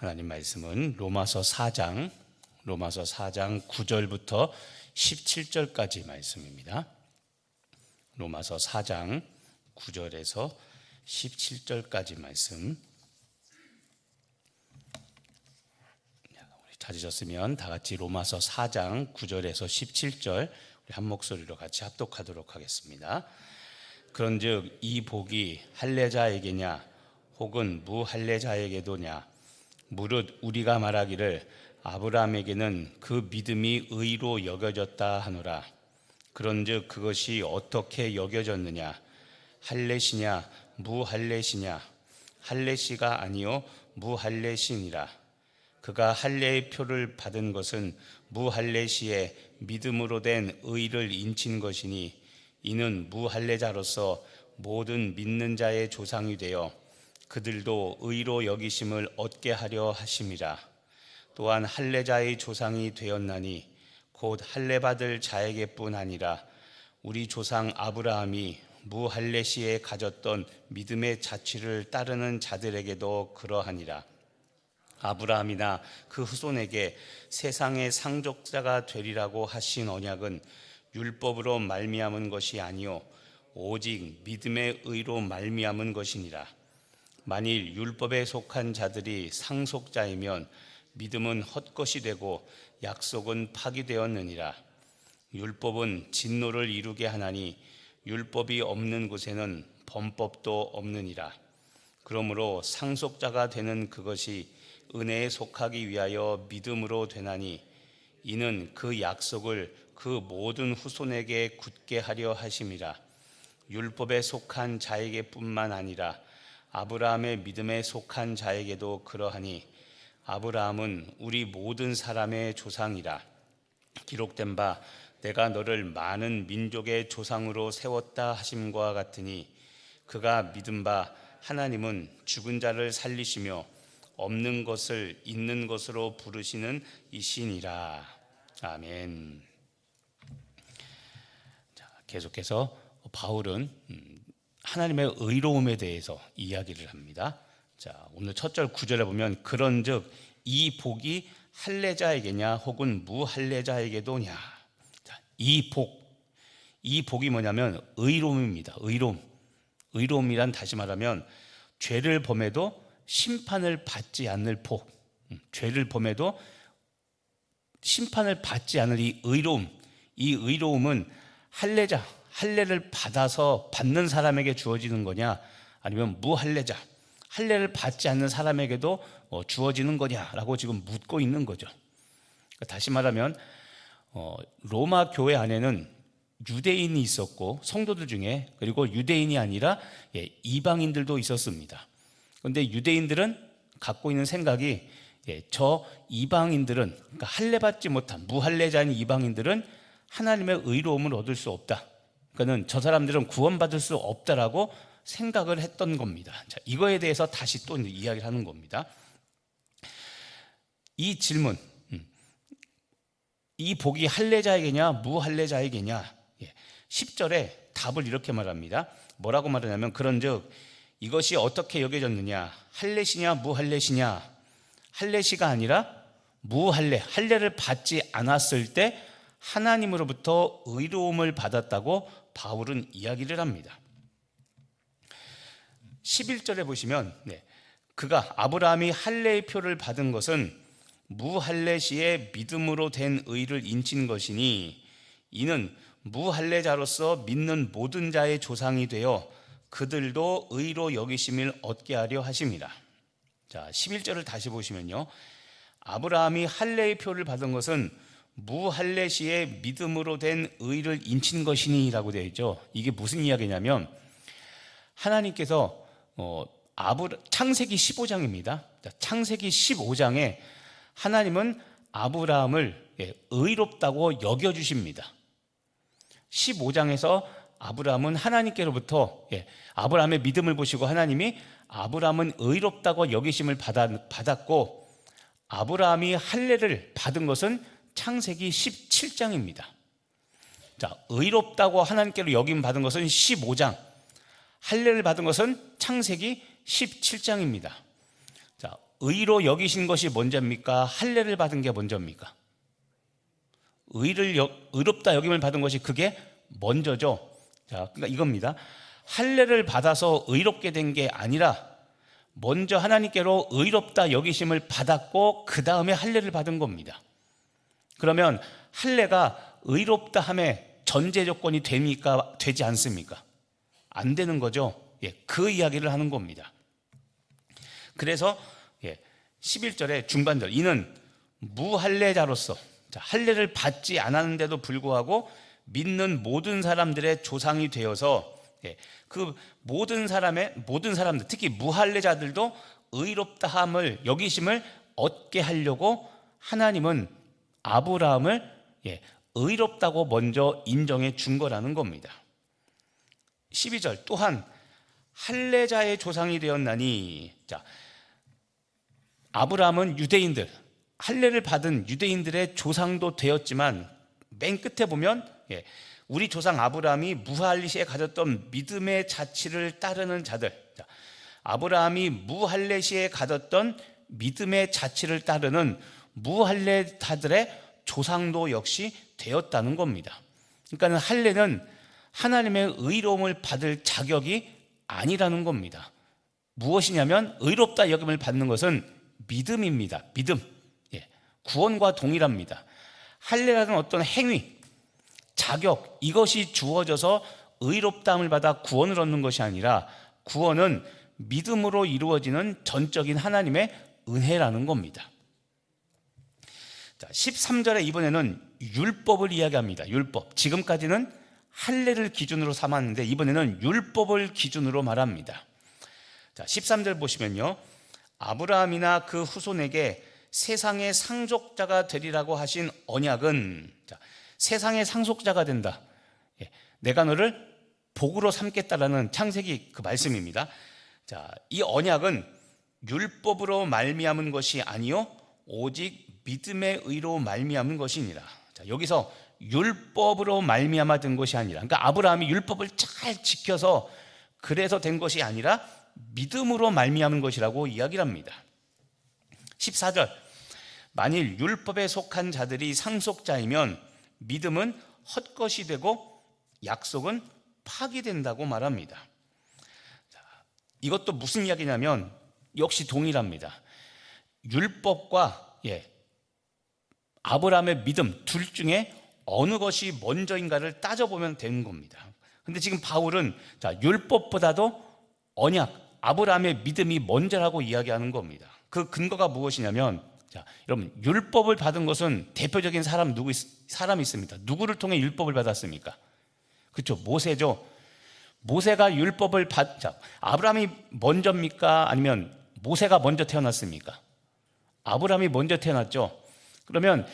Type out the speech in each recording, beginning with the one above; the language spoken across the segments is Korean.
하나님 말씀은 로마서 4장 9절부터 17절까지 말씀입니다. 로마서 4장 9절에서 17절까지 말씀. 우리 찾으셨으면 다 같이 로마서 4장 9절에서 17절 우리 한 목소리로 같이 합독하도록 하겠습니다. 그런즉 이 복이 할례자에게냐 혹은 무할례자에게도냐 무릇 우리가 말하기를 아브라함에게는 그 믿음이 의로 여겨졌다 하노라. 그런즉 그것이 어떻게 여겨졌느냐 할례시냐 무할례시냐 할례시가 아니요 무할례시니라. 그가 할례의 표를 받은 것은 무할례시의 믿음으로 된 의를 인친 것이니 이는 무할례자로서 모든 믿는 자의 조상이 되어 그들도 의로 여기심을 얻게 하려 하심이라. 또한 할례자의 조상이 되었나니 곧 할례 받을 자에게뿐 아니라 우리 조상 아브라함이 무할례시에 가졌던 믿음의 자취를 따르는 자들에게도 그러하니라. 아브라함이나 그 후손에게 세상의 상속자가 되리라고 하신 언약은 율법으로 말미암은 것이 아니요 오직 믿음의 의로 말미암은 것이니라. 만일 율법에 속한 자들이 상속자이면 믿음은 헛것이 되고 약속은 파기되었느니라. 율법은 진노를 이루게 하나니 율법이 없는 곳에는 범법도 없느니라. 그러므로 상속자가 되는 그것이 은혜에 속하기 위하여 믿음으로 되나니 이는 그 약속을 그 모든 후손에게 굳게 하려 하심이라. 율법에 속한 자에게뿐만 아니라 아브라함의 믿음에 속한 자에게도 그러하니 아브라함은 우리 모든 사람의 조상이라. 기록된 바 내가 너를 많은 민족의 조상으로 세웠다 하심과 같으니 그가 믿은 바 하나님은 죽은 자를 살리시며 없는 것을 있는 것으로 부르시는 이시니라. 아멘. 자, 계속해서 바울은 하나님의 의로움에 대해서 이야기를 합니다. 자, 오늘 첫 절 9절에 보면 그런즉 이 복이 할례자에게냐 혹은 무할례자에게도냐. 자, 이 복이 뭐냐면 의로움입니다. 의로움이란 다시 말하면 죄를 범해도 심판을 받지 않을 복. 죄를 범해도 심판을 받지 않을 이 의로움은 할례를 받아서 받는 사람에게 주어지는 거냐 아니면 무할례자 할례를 받지 않는 사람에게도 주어지는 거냐라고 지금 묻고 있는 거죠. 다시 말하면 로마 교회 안에는 유대인이 있었고 성도들 중에 그리고 유대인이 아니라 이방인들도 있었습니다. 그런데 유대인들은 갖고 있는 생각이 저 이방인들은 그러니까 할례 받지 못한 무할례자인 이방인들은 하나님의 의로움을 얻을 수 없다. 그러니까는 저 사람들은 구원받을 수 없다라고 생각을 했던 겁니다. 자, 이거에 대해서 다시 또 이야기를 하는 겁니다. 이 질문, 이 복이 할례자에게냐 무할례자에게냐 10절에 답을 이렇게 말합니다. 뭐라고 말하냐면 그런즉 이것이 어떻게 여겨졌느냐 할례시냐 무할례시냐 할례시가 아니라 할례를 받지 않았을 때 하나님으로부터 의로움을 받았다고 바울은 이야기를 합니다. 11절에 보시면 그가 아브라함이 할례의 표를 받은 것은 무할례시의 믿음으로 된 의를 인친 것이니 이는 무할례자로서 믿는 모든 자의 조상이 되어 그들도 의로 여기심을 얻게 하려 하심이라. 자, 11절을 다시 보시면요. 아브라함이 할례의 표를 받은 것은 무할례시의 믿음으로 된 의를 인친 것이니 라고 되어 있죠. 이게 무슨 이야기냐면 하나님께서 창세기 15장입니다. 창세기 15장에 하나님은 아브라함을 의롭다고 여겨주십니다. 15장에서 아브라함은 하나님께로부터 아브라함의 믿음을 보시고 하나님이 아브라함은 의롭다고 여기심을 받았고 아브라함이 할례를 받은 것은 창세기 17장입니다. 자, 의롭다고 하나님께로 여김 받은 것은 15장, 할례를 받은 것은 창세기 17장입니다. 자, 의로 여기신 것이 먼저입니까? 할례를 받은 게 먼저입니까? 의롭다 여김을 받은 것이 그게 먼저죠. 자, 그러니까 이겁니다. 할례를 받아서 의롭게 된 게 아니라 먼저 하나님께로 의롭다 여기심을 받았고 그 다음에 할례를 받은 겁니다. 그러면 할례가 의롭다 함에 전제 조건이 됩니까? 되지 않습니까? 안 되는 거죠. 그 이야기를 하는 겁니다. 그래서 11절의 중반절, 이는 무할례자로서, 할례를 받지 않았는데도 불구하고 믿는 모든 사람들의 조상이 되어서 그 모든 사람들, 특히 무할례자들도 의롭다함을 여기심을 얻게 하려고 하나님은 아브라함을 의롭다고 먼저 인정해 준 거라는 겁니다. 12절, 또한 할례자의 조상이 되었나니, 자, 아브라함은 유대인들, 할례를 받은 유대인들의 조상도 되었지만 맨 끝에 보면 우리 조상 아브라함이 무할례 시에 가졌던 믿음의 자치를 따르는 자들, 아브라함이 무할례 시에 가졌던 믿음의 자치를 따르는 무할례자들의 조상도 역시 되었다는 겁니다. 그러니까 할례는 하나님의 의로움을 받을 자격이 아니라는 겁니다. 무엇이냐면 의롭다 여김을 받는 것은 믿음입니다. 믿음. 구원과 동일합니다. 할례라는 어떤 행위, 자격, 이것이 주어져서 의롭다함을 받아 구원을 얻는 것이 아니라 구원은 믿음으로 이루어지는 전적인 하나님의 은혜라는 겁니다. 자, 13절에 이번에는 율법을 이야기합니다. 율법. 지금까지는 할례를 기준으로 삼았는데 이번에는 율법을 기준으로 말합니다. 자, 13절 보시면요, 아브라함이나 그 후손에게 세상의 상속자가 되리라고 하신 언약은, 자, 세상의 상속자가 된다. 내가 너를 복으로 삼겠다라는 창세기 그 말씀입니다. 자, 이 언약은 율법으로 말미암은 것이 아니요 오직 믿음의 의로 말미암은 것이니라. 자, 여기서 율법으로 말미암아 된 것이 아니라, 그러니까 아브라함이 율법을 잘 지켜서 그래서 된 것이 아니라 믿음으로 말미암은 것이라고 이야기를 합니다. 14절, 만일 율법에 속한 자들이 상속자이면 믿음은 헛것이 되고 약속은 파기된다고 말합니다. 자, 이것도 무슨 이야기냐면 역시 동일합니다. 율법과 아브라함의 믿음 둘 중에 어느 것이 먼저인가를 따져보면 되는 겁니다. 근데 지금 바울은 율법보다도 언약, 아브라함의 믿음이 먼저라고 이야기하는 겁니다. 그 근거가 무엇이냐면, 여러분, 율법을 받은 것은 대표적인 사람이 있습니다. 누구를 통해 율법을 받았습니까? 그렇죠, 모세죠. 모세가 율법을 아브라함이 먼저입니까? 아니면 모세가 먼저 태어났습니까? 아브라함이 먼저 태어났죠. 그러면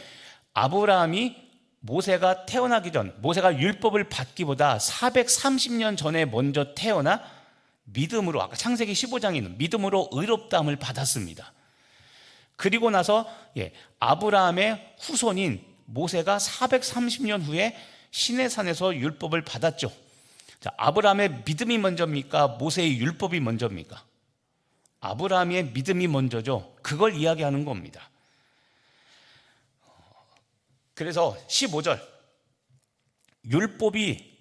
아브라함이 모세가 태어나기 전, 모세가 율법을 받기보다 430년 전에 먼저 태어나 믿음으로, 아까 창세기 15장에 있는 믿음으로 의롭다함을 받았습니다. 그리고 나서 아브라함의 후손인 모세가 430년 후에 시내산에서 율법을 받았죠. 자, 아브라함의 믿음이 먼저입니까? 모세의 율법이 먼저입니까? 아브라함의 믿음이 먼저죠. 그걸 이야기하는 겁니다. 그래서 15절, 율법이,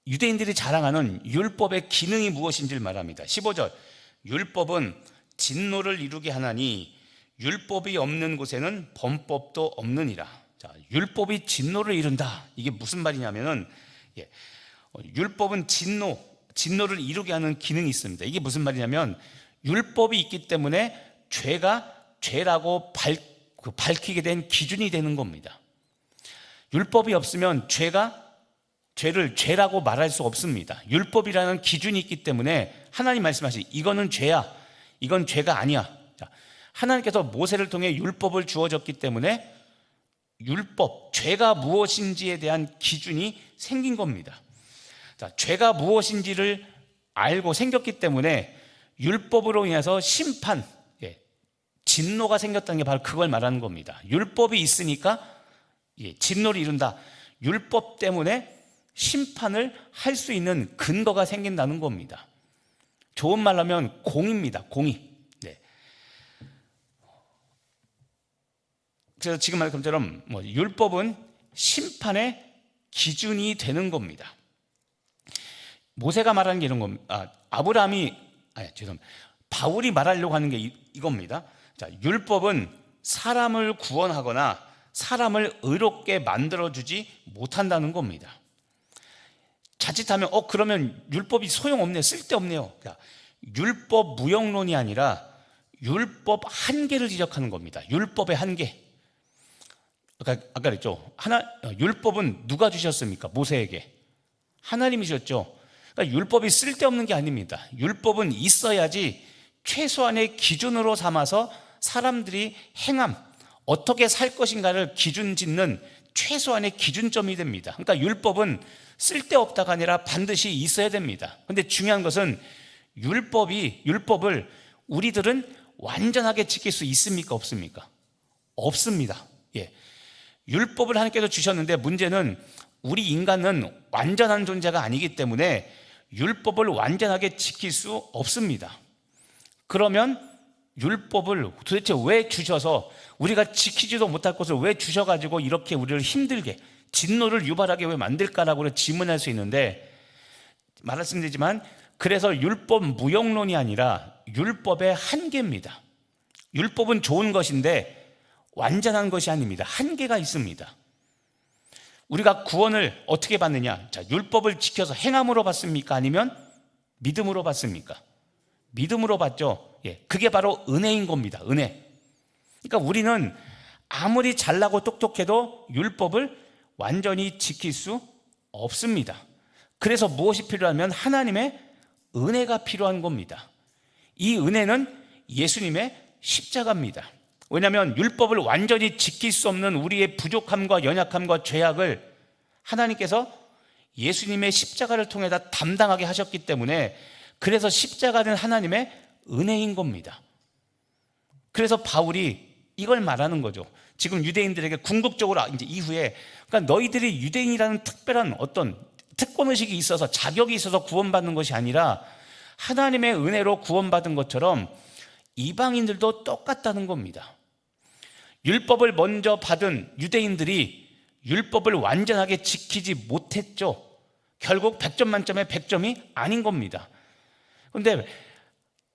유대인들이 자랑하는 율법의 기능이 무엇인지를 말합니다. 15절, 율법은 진노를 이루게 하나니 율법이 없는 곳에는 범법도 없느니라. 자, 율법이 진노를 이룬다. 이게 무슨 말이냐면은, 율법은 진노를 이루게 하는 기능이 있습니다. 이게 무슨 말이냐면, 율법이 있기 때문에 죄가 죄라고 밝히게 된 기준이 되는 겁니다. 율법이 없으면 죄를 죄라고 말할 수 없습니다. 율법이라는 기준이 있기 때문에 하나님 말씀하시지, 이거는 죄야, 이건 죄가 아니야. 자, 하나님께서 모세를 통해 율법을 주어졌기 때문에 율법, 죄가 무엇인지에 대한 기준이 생긴 겁니다. 자, 죄가 무엇인지를 알고 생겼기 때문에 율법으로 인해서 심판, 진노가 생겼다는 게 바로 그걸 말하는 겁니다. 율법이 있으니까 진노를 이룬다. 율법 때문에 심판을 할 수 있는 근거가 생긴다는 겁니다. 좋은 말로 하면 공의입니다. 공의. 그래서 지금 말한 것처럼 율법은 심판의 기준이 되는 겁니다. 모세가 말하는 게 이런 겁니다. 바울이 말하려고 하는 게 이겁니다. 자, 율법은 사람을 구원하거나 사람을 의롭게 만들어주지 못한다는 겁니다. 자칫하면 그러면 율법이 소용없네요, 쓸데없네요. 그러니까 율법 무용론이 아니라 율법 한계를 지적하는 겁니다. 율법의 한계. 아까 그랬죠. 율법은 누가 주셨습니까? 모세에게 하나님이 주셨죠. 그러니까 율법이 쓸데없는 게 아닙니다. 율법은 있어야지 최소한의 기준으로 삼아서 사람들이 행함, 어떻게 살 것인가를 기준 짓는 최소한의 기준점이 됩니다. 그러니까 율법은 쓸데없다가 아니라 반드시 있어야 됩니다. 그런데 중요한 것은 율법을 우리들은 완전하게 지킬 수 있습니까? 없습니까? 없습니다. 예. 율법을 하나님께서 주셨는데 문제는 우리 인간은 완전한 존재가 아니기 때문에 율법을 완전하게 지킬 수 없습니다. 그러면 율법을 도대체 왜 주셔서 우리가 지키지도 못할 것을 왜 주셔가지고 이렇게 우리를 힘들게 진노를 유발하게 왜 만들까라고 질문할 수 있는데, 말씀드리지만 그래서 율법 무용론이 아니라 율법의 한계입니다. 율법은 좋은 것인데 완전한 것이 아닙니다. 한계가 있습니다. 우리가 구원을 어떻게 받느냐? 자, 율법을 지켜서 행함으로 받습니까? 아니면 믿음으로 받습니까? 믿음으로 받죠. 예, 그게 바로 은혜인 겁니다. 은혜. 그러니까 우리는 아무리 잘나고 똑똑해도 율법을 완전히 지킬 수 없습니다. 그래서 무엇이 필요하면 하나님의 은혜가 필요한 겁니다. 이 은혜는 예수님의 십자가입니다. 왜냐하면 율법을 완전히 지킬 수 없는 우리의 부족함과 연약함과 죄악을 하나님께서 예수님의 십자가를 통해 다 담당하게 하셨기 때문에, 그래서 십자가는 하나님의 은혜인 겁니다. 그래서 바울이 이걸 말하는 거죠. 지금 유대인들에게 궁극적으로 이제 이후에, 그러니까 너희들이 유대인이라는 특별한 어떤 특권의식이 있어서 자격이 있어서 구원받는 것이 아니라 하나님의 은혜로 구원받은 것처럼 이방인들도 똑같다는 겁니다. 율법을 먼저 받은 유대인들이 율법을 완전하게 지키지 못했죠. 결국 100점 만점에 100점이 아닌 겁니다. 그런데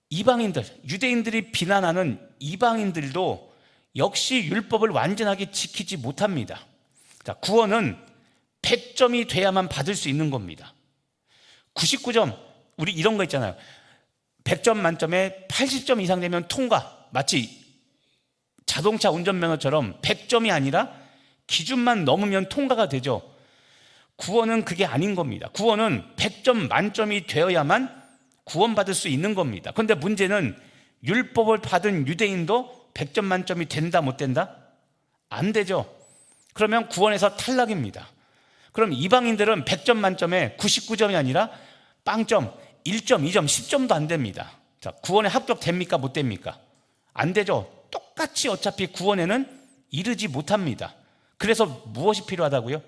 이방인들, 유대인들이 비난하는 이방인들도 역시 율법을 완전하게 지키지 못합니다. 자, 구원은 100점이 돼야만 받을 수 있는 겁니다. 99점, 우리 이런 거 있잖아요. 100점 만점에 80점 이상 되면 통과. 마치 자동차 운전면허처럼 100점이 아니라 기준만 넘으면 통과가 되죠. 구원은 그게 아닌 겁니다. 구원은 100점 만점이 되어야만 구원받을 수 있는 겁니다. 그런데 문제는 율법을 받은 유대인도 100점 만점이 된다 못 된다? 안 되죠. 그러면 구원에서 탈락입니다. 그럼 이방인들은 100점 만점에 99점이 아니라 빵점, 1점, 2점, 10점도 안 됩니다. 자, 구원에 합격됩니까? 못 됩니까? 안 되죠. 똑같이 어차피 구원에는 이르지 못합니다. 그래서 무엇이 필요하다고요?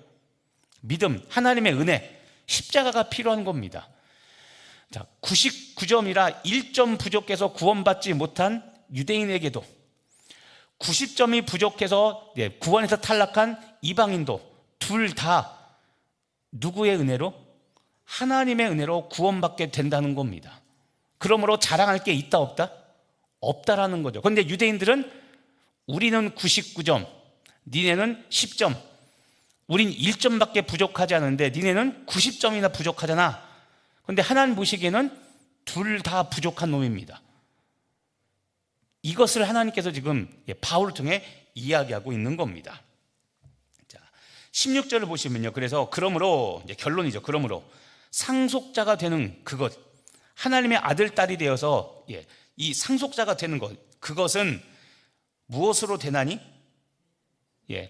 믿음, 하나님의 은혜, 십자가가 필요한 겁니다. 자, 99점이라 1점 부족해서 구원받지 못한 유대인에게도, 90점이 부족해서 구원에서 탈락한 이방인도 둘 다 누구의 은혜로? 하나님의 은혜로 구원받게 된다는 겁니다. 그러므로 자랑할 게 있다 없다? 없다라는 거죠. 그런데 유대인들은 우리는 99점, 니네는 10점, 우린 1점밖에 부족하지 않은데 니네는 90점이나 부족하잖아. 그런데 하나님 보시기에는 둘 다 부족한 놈입니다. 이것을 하나님께서 지금 바울을 통해 이야기하고 있는 겁니다. 자, 16절을 보시면요. 그래서 그러므로 이제 결론이죠. 그러므로 상속자가 되는 그것, 하나님의 아들 딸이 되어서 이 상속자가 되는 것, 그것은 무엇으로 되나니?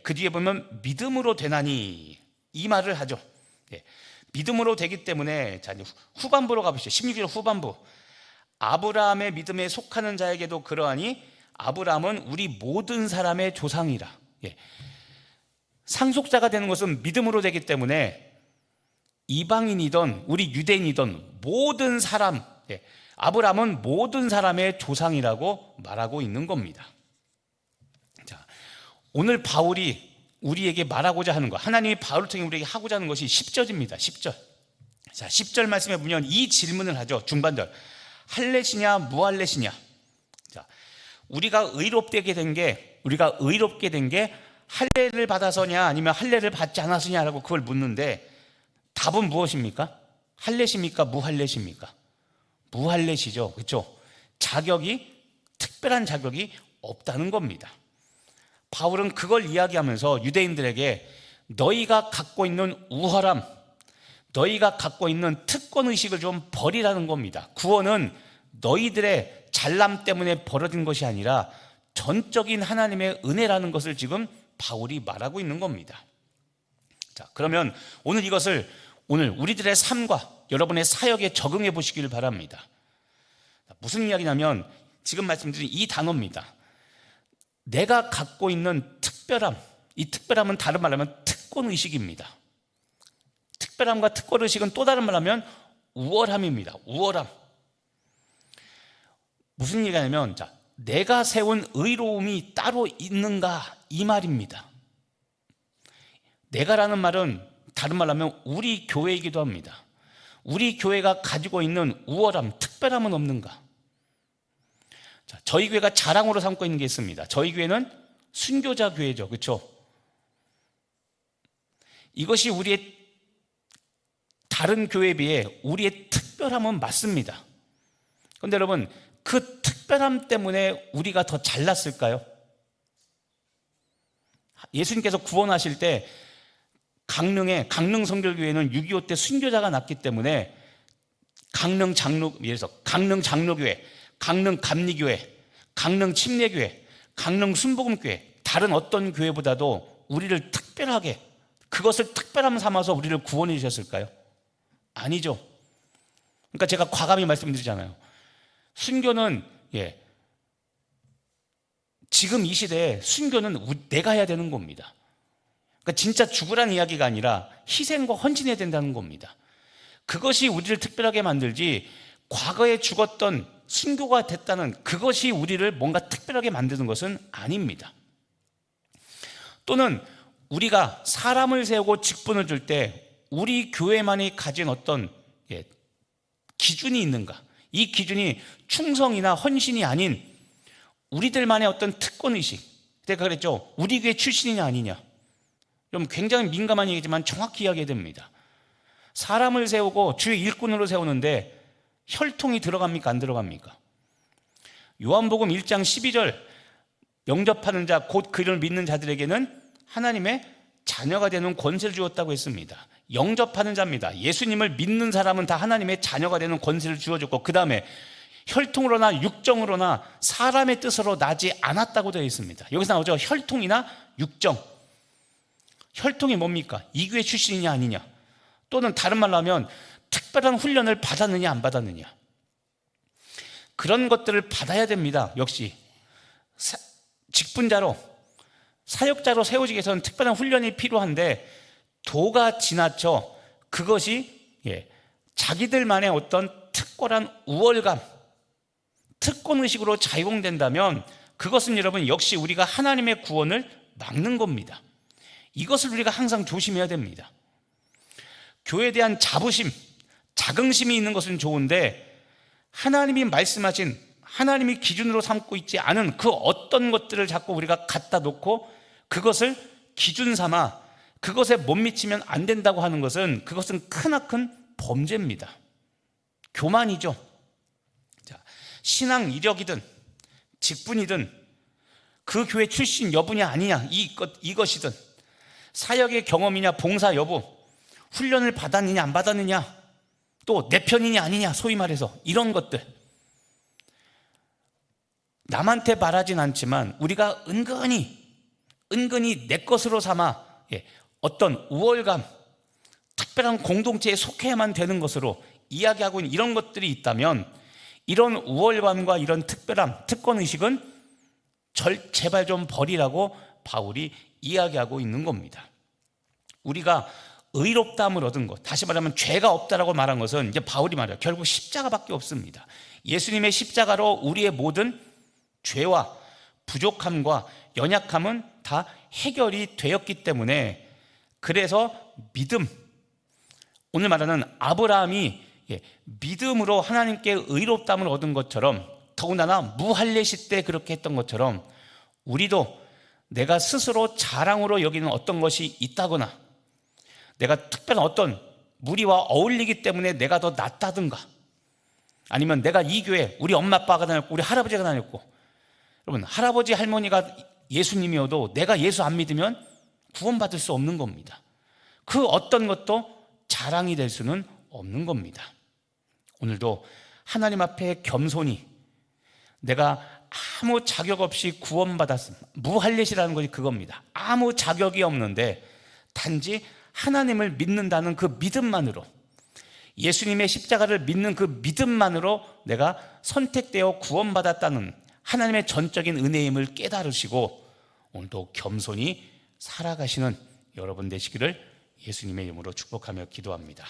그 뒤에 보면 믿음으로 되나니, 이 말을 하죠. 믿음으로 되기 때문에, 자, 후반부로 가보시죠. 16절 후반부. 아브라함의 믿음에 속하는 자에게도 그러하니 아브라함은 우리 모든 사람의 조상이라. 상속자가 되는 것은 믿음으로 되기 때문에 이방인이든 우리 유대인이든 모든 사람, 아브라함은 모든 사람의 조상이라고 말하고 있는 겁니다. 자, 오늘 바울이 우리에게 말하고자 하는 것, 하나님이 바울을 통해 우리에게 하고자 하는 것이 10절입니다. 10절. 자, 10절 말씀에 보면 이 질문을 하죠. 중반절. 할례시냐 무할례시냐. 자, 우리가 의롭게 된 게 할례를 받아서냐 아니면 할례를 받지 않았느냐라고 그걸 묻는데 답은 무엇입니까? 할례십니까? 무할례십니까? 무할례시죠. 그렇죠? 특별한 자격이 없다는 겁니다. 바울은 그걸 이야기하면서 유대인들에게 너희가 갖고 있는 우월함, 너희가 갖고 있는 특권의식을 좀 버리라는 겁니다. 구원은 너희들의 잘남 때문에 벌어진 것이 아니라 전적인 하나님의 은혜라는 것을 지금 바울이 말하고 있는 겁니다. 자, 그러면 오늘 우리들의 삶과 여러분의 사역에 적용해 보시길 바랍니다. 무슨 이야기냐면 지금 말씀드린 이 단어입니다. 내가 갖고 있는 특별함, 이 특별함은 다른 말로 하면 특권의식입니다. 특별함과 특권의식은 또 다른 말로 하면 우월함입니다. 우월함. 무슨 얘기냐면 내가 세운 의로움이 따로 있는가 이 말입니다. 내가라는 말은 다른 말로 하면 우리 교회이기도 합니다. 우리 교회가 가지고 있는 우월함, 특별함은 없는가? 자, 저희 교회가 자랑으로 삼고 있는 게 있습니다. 저희 교회는 순교자 교회죠. 그렇죠? 이것이 우리의 다른 교회에 비해 우리의 특별함은 맞습니다. 그런데 여러분, 그 특별함 때문에 우리가 더 잘났을까요? 예수님께서 구원하실 때 강릉 성결교회는 6.25 때 순교자가 났기 때문에 강릉 장로교회, 강릉 감리교회, 강릉 침례교회, 강릉 순복음교회, 다른 어떤 교회보다도 우리를 특별하게, 그것을 특별함 삼아서 우리를 구원해 주셨을까요? 아니죠. 그러니까 제가 과감히 말씀드리잖아요. 순교는 지금 이 시대에 순교는 내가 해야 되는 겁니다. 그러니까 진짜 죽으라는 이야기가 아니라 희생과 헌신해야 된다는 겁니다. 그것이 우리를 특별하게 만들지 과거에 죽었던 순교가 됐다는 그것이 우리를 뭔가 특별하게 만드는 것은 아닙니다. 또는 우리가 사람을 세우고 직분을 줄 때 우리 교회만이 가진 어떤 기준이 있는가? 이 기준이 충성이나 헌신이 아닌 우리들만의 어떤 특권의식. 제가 그랬죠. 우리 교회 출신이냐 아니냐. 좀 굉장히 민감한 얘기지만 정확히 이야기해야 됩니다. 사람을 세우고 주의 일꾼으로 세우는데 혈통이 들어갑니까? 안 들어갑니까? 요한복음 1장 12절 영접하는 자 곧 그를 믿는 자들에게는 하나님의 자녀가 되는 권세를 주었다고 했습니다. 영접하는 자입니다. 예수님을 믿는 사람은 다 하나님의 자녀가 되는 권세를 주어줬고 그 다음에 혈통으로나 육정으로나 사람의 뜻으로 나지 않았다고 되어 있습니다. 여기서 나오죠. 혈통이나 육정. 혈통이 뭡니까? 이 교회 출신이냐 아니냐. 또는 다른 말로 하면 특별한 훈련을 받았느냐 안 받았느냐. 그런 것들을 받아야 됩니다. 역시 직분자로 사역자로 세워지기 위해서는 특별한 훈련이 필요한데 도가 지나쳐 그것이 자기들만의 어떤 특권한 우월감, 특권의식으로 작용된다면 그것은 여러분 역시 우리가 하나님의 구원을 막는 겁니다. 이것을 우리가 항상 조심해야 됩니다. 교회에 대한 자부심, 자긍심이 있는 것은 좋은데 하나님이 말씀하신, 하나님이 기준으로 삼고 있지 않은 그 어떤 것들을 자꾸 우리가 갖다 놓고 그것을 기준 삼아 그것에 못 미치면 안 된다고 하는 것은 그것은 크나큰 범죄입니다. 교만이죠. 자, 신앙 이력이든 직분이든 그 교회 출신 여부냐 아니냐 이것이든 사역의 경험이냐 봉사 여부, 훈련을 받았느냐 안 받았느냐, 또 내 편이냐 아니냐, 소위 말해서 이런 것들 남한테 말하진 않지만 우리가 은근히 내 것으로 삼아 어떤 우월감, 특별한 공동체에 속해야만 되는 것으로 이야기하고 있는 이런 것들이 있다면 이런 우월감과 이런 특별함, 특권의식은 제발 좀 버리라고 바울이 이야기하고 있는 겁니다. 우리가 의롭다함을 얻은 것, 다시 말하면 죄가 없다라고 말한 것은 이제 바울이 말해요. 결국 십자가밖에 없습니다. 예수님의 십자가로 우리의 모든 죄와 부족함과 연약함은 다 해결이 되었기 때문에, 그래서 믿음, 오늘 말하는 아브라함이 믿음으로 하나님께 의롭다함을 얻은 것처럼, 더군다나 무할례시 때 그렇게 했던 것처럼 우리도 내가 스스로 자랑으로 여기는 어떤 것이 있다거나, 내가 특별한 어떤 무리와 어울리기 때문에 내가 더 낫다든가, 아니면 내가 이 교회 우리 엄마 아빠가 다녔고 우리 할아버지가 다녔고, 여러분 할아버지 할머니가 예수님이어도 내가 예수 안 믿으면 구원받을 수 없는 겁니다. 그 어떤 것도 자랑이 될 수는 없는 겁니다. 오늘도 하나님 앞에 겸손히, 내가 아무 자격 없이 구원받았습니다. 무할례시라는 것이 그겁니다. 아무 자격이 없는데 단지 하나님을 믿는다는 그 믿음만으로, 예수님의 십자가를 믿는 그 믿음만으로 내가 선택되어 구원받았다는 하나님의 전적인 은혜임을 깨달으시고 오늘도 겸손히 살아가시는 여러분 되시기를 예수님의 이름으로 축복하며 기도합니다.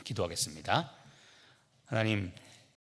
기도하겠습니다. 하나님,